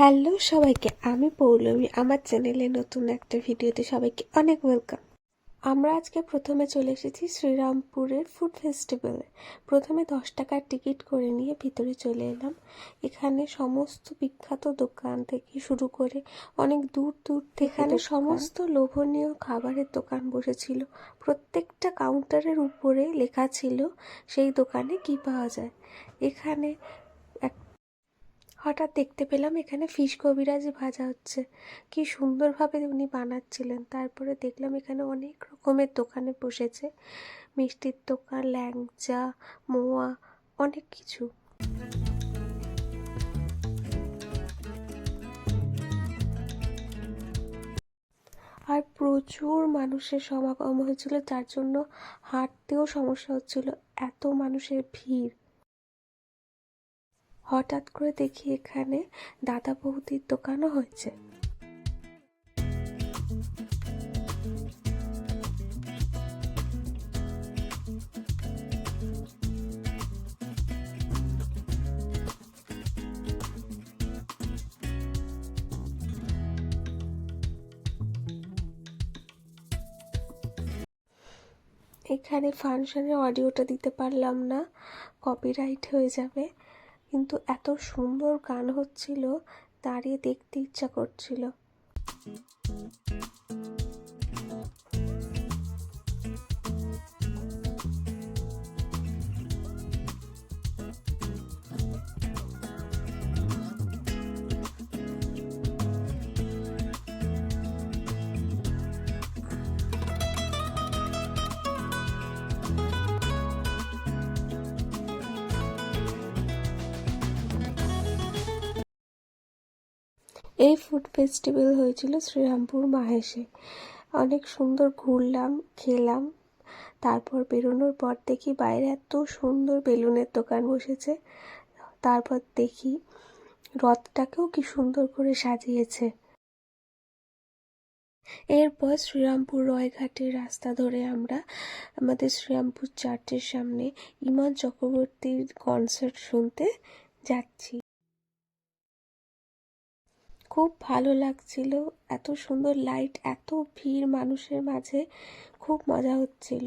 Hello সবাইকে, আমি পৌলমী। আমার চ্যানেলে নতুন একটা ভিডিওতে সবাইকে অনেক ওয়েলকাম। আমরা আজকে প্রথমে চলে এসেছি শ্রীরামপুরের ফুড ফেস্টিভ্যালে। প্রথমে 10 টাকার টিকিট করে নিয়ে ভিতরে চলে এলাম। এখানে সমস্ত বিখ্যাত দোকান থেকে শুরু করে অনেক দূর দূর থেকে সমস্ত লোভনীয় খাবারের দোকান বসেছিল। প্রত্যেকটা কাউন্টারের উপরে লেখা ছিল সেই দোকানে কি পাওয়া যায়। এখানে হঠাৎ দেখতে পেলাম এখানে ফিশ কবিরাজ ভাজা হচ্ছে। কি সুন্দরভাবে উনি বানাচ্ছিলেন। তারপরে দেখলাম এখানে অনেক রকমের দোকানে বসেছে, মিষ্টির দোকান, ল্যাংচা, মোয়া, অনেক কিছু। আর প্রচুর মানুষের সমাগম হয়েছিল, যার জন্য হাঁটতেও সমস্যা হচ্ছিল, এত মানুষের ভিড়। হঠাৎ করে দেখি এখানে দাদা বৌদির দোকানও হয়েছে। এখানে ফাংশনের অডিওটা দিতে পারলাম না, কপিরাইট হয়ে যাবে, কিন্তু এত সুন্দর গান হচ্ছিল, দাঁড়িয়ে দেখতে ইচ্ছা করছিল। এই ফুড ফেস্টিভ্যাল হয়েছিল শ্রীরামপুর মাহেশে। অনেক সুন্দর ঘুরলাম, খেলাম। তারপর বেরোনোর পর দেখি বাইরে এত সুন্দর বেলুনের দোকান বসেছে। তারপর দেখি রথটাকেও কি সুন্দর করে সাজিয়েছে। এরপর শ্রীরামপুর রয়ঘাটের রাস্তা ধরে আমরা আমাদের শ্রীরামপুর চার্চের সামনে ইমন চক্রবর্তীর কনসার্ট শুনতে যাচ্ছি। খুব ভালো লাগছিল, এত সুন্দর লাইট, এত ভিড় মানুষের মাঝে, খুব মজা হচ্ছিল।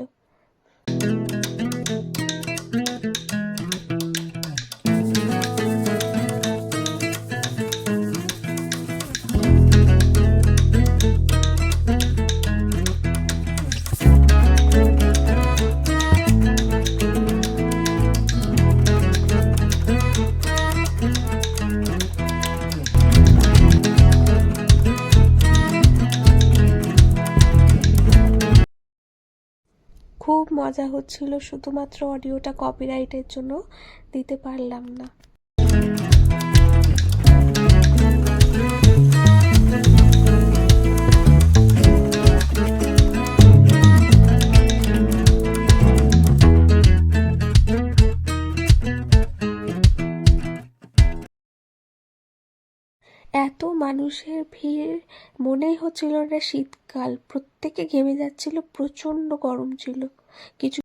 খুব মজা হচ্ছিল, শুধুমাত্র অডিওটা কপিরাইটের জন্য দিতে পারলাম না। এত মানুষের ভিড়, মনেই হচ্ছিল না শীতকাল। প্রত্যেকে ঘেমে যাচ্ছিল, প্রচন্ড গরম ছিল। কিছু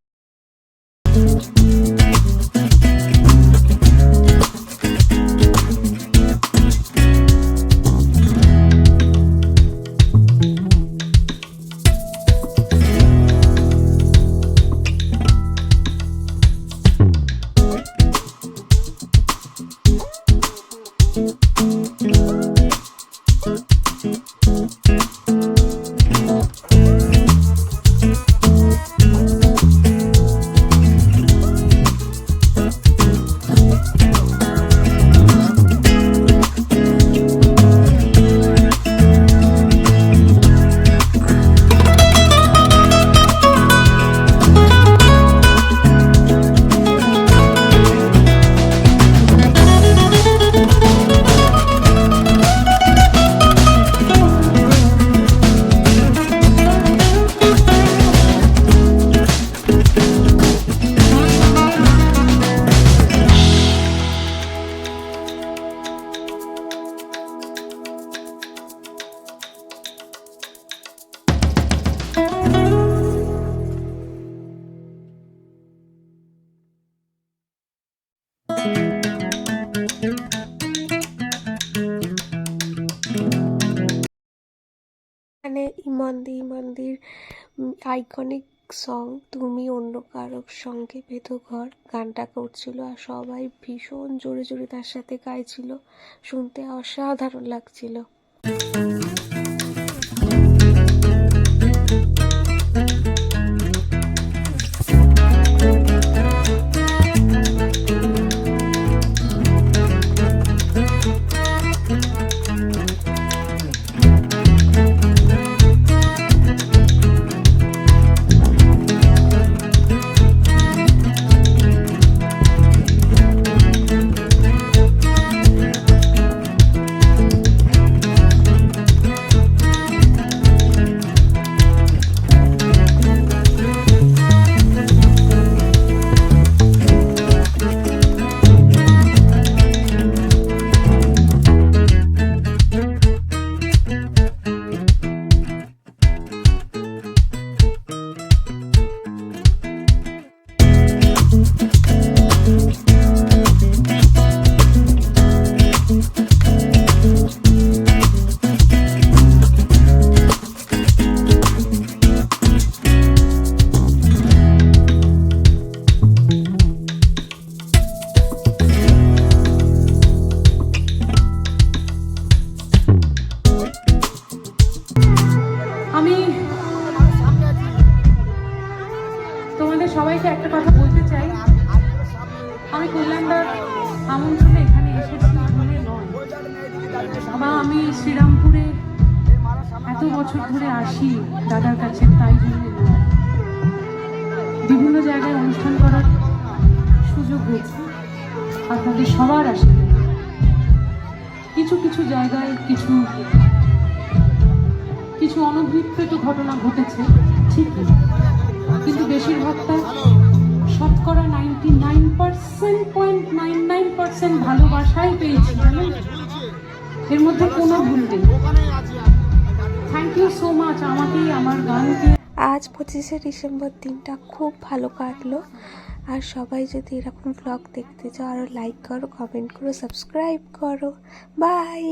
এখানে ইমন্দির আইকনিক সং তুমি অন্য কারোর সঙ্গে বেঁধো ঘর গানটা করছিল, আর সবাই ভীষণ জোরে জোরে তার সাথে গাইছিল, শুনতে অসাধারণ লাগছিল। আমি তোমাদের সবাইকে একটা কথা বলতে চাই, আমি কল্যাণদার আমন্ত্রণে এখানে এসেছি বলে নয়, বা আমি শ্রীরামপুরে এত বছর ধরে আসি দাদার কাছে তাই জন্য নয়। বিভিন্ন জায়গায় অনুষ্ঠান করার সুযোগ হয়েছে আপনাদের সবার আসে, কিছু কিছু জায়গায় কিছু অনভিপ্রেত ঘটনা ঘটেছে ঠিকই, কিন্তু বেশিরভাগটা শতকরা 99.99% ভালোবাসাই পেয়েছি, জানেন, এর মধ্যে কোনো ভুল নেই। থ্যাংক ইউ সো মাচ আমাকে আমার গানকে। আজ 25শে ডিসেম্বর দিনটা খুব ভালো কাটলো, আর সবাই যদি এরকম ব্লগ দেখতে চাও আরও লাইক করো, কমেন্ট করো, সাবস্ক্রাইব করো। বাই।